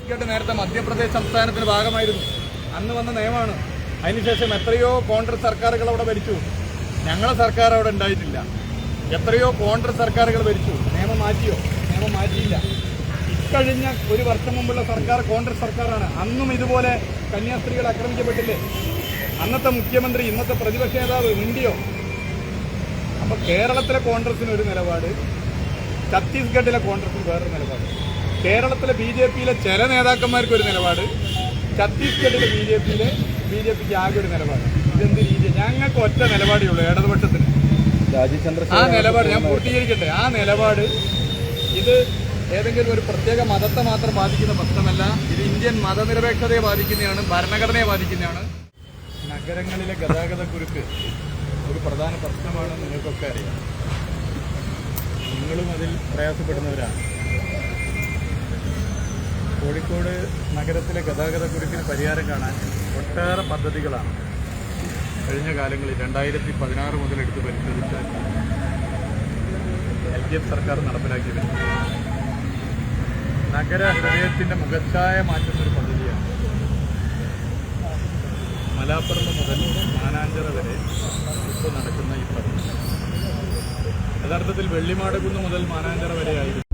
ഛത്തീസ്ഗഡ് നേരത്തെ മധ്യപ്രദേശ് സംസ്ഥാനത്തിന് ഭാഗമായിരുന്നു. അന്ന് വന്ന നിയമമാണ്. അതിനുശേഷം എത്രയോ കോൺഗ്രസ് സർക്കാരുകൾ അവിടെ ഭരിച്ചു. ഞങ്ങളെ സർക്കാർ അവിടെ ഉണ്ടായിട്ടില്ല. എത്രയോ കോൺഗ്രസ് സർക്കാരുകൾ ഭരിച്ചു. നിയമം മാറ്റിയോ? നിയമം മാറ്റിയില്ല. ഇക്കഴിഞ്ഞ ഒരു വർഷം മുമ്പുള്ള സർക്കാർ കോൺഗ്രസ് സർക്കാരാണ്. അന്നും ഇതുപോലെ കന്യാസ്ത്രീകൾ ആക്രമിക്കപ്പെട്ടില്ലേ? അന്നത്തെ മുഖ്യമന്ത്രി ഇന്നത്തെ പ്രതിപക്ഷ നേതാവ് മിണ്ടിയോ? അപ്പോൾ കേരളത്തിലെ കോൺഗ്രസിന് ഒരു നിലപാട്, ഛത്തീസ്ഗഡിലെ കോൺഗ്രസിന് വേറൊരു നിലപാട്, കേരളത്തിലെ BJPയിലെ ചില നേതാക്കന്മാർക്ക് ഒരു നിലപാട്, ഛത്തീസ്ഗഡിലെ BJPക്ക് ആകെ ഒരു നിലപാട്. ഇതെന്ത് രീതി? ഞങ്ങൾക്ക് ഒറ്റ നിലപാടേ ഉള്ളൂ ഇടതുപക്ഷത്തിന്. ആ നിലപാട് ഞാൻ പൂർത്തീകരിക്കട്ടെ. ആ നിലപാട് ഇത് ഏതെങ്കിലും ഒരു പ്രത്യേക മതത്തെ മാത്രം ബാധിക്കുന്ന പ്രശ്നമല്ല. ഇത് ഇന്ത്യൻ മതനിരപേക്ഷതയെ ബാധിക്കുന്നതാണ്, ഭരണഘടനയെ ബാധിക്കുന്നതാണ്. നഗരങ്ങളിലെ ഗതാഗതക്കുരുക്ക് ഒരു പ്രധാന പ്രശ്നമാണ്. നിങ്ങൾക്കൊക്കെ അറിയാം. നിങ്ങളും അതിൽ പ്രയാസപ്പെടുന്നവരാണ്. കോഴിക്കോട് നഗരത്തിലെ ഗതാഗതക്കുരുക്കിന് പരിഹാരം കാണാൻ ഒട്ടേറെ പദ്ധതികളാണ് കഴിഞ്ഞ കാലങ്ങളിൽ 2016 മുതൽ എടുത്ത് പരിശോധിച്ചാൽ LDF സർക്കാർ നടപ്പിലാക്കി വരുന്നത്. നഗര ഹൃദയത്തിൻ്റെ മുഖച്ഛായ മാറ്റുന്നൊരു പദ്ധതിയാണ്. മലാപ്പറമ്പ് മുതൽ മാനാഞ്ചിറ വരെ ഇപ്പോൾ നടക്കുന്ന ഈ പദ്ധതി യഥാർത്ഥത്തിൽ വെള്ളിമാടുകുന്ന് മുതൽ മാനാഞ്ചിറ വരെയായിരുന്നു.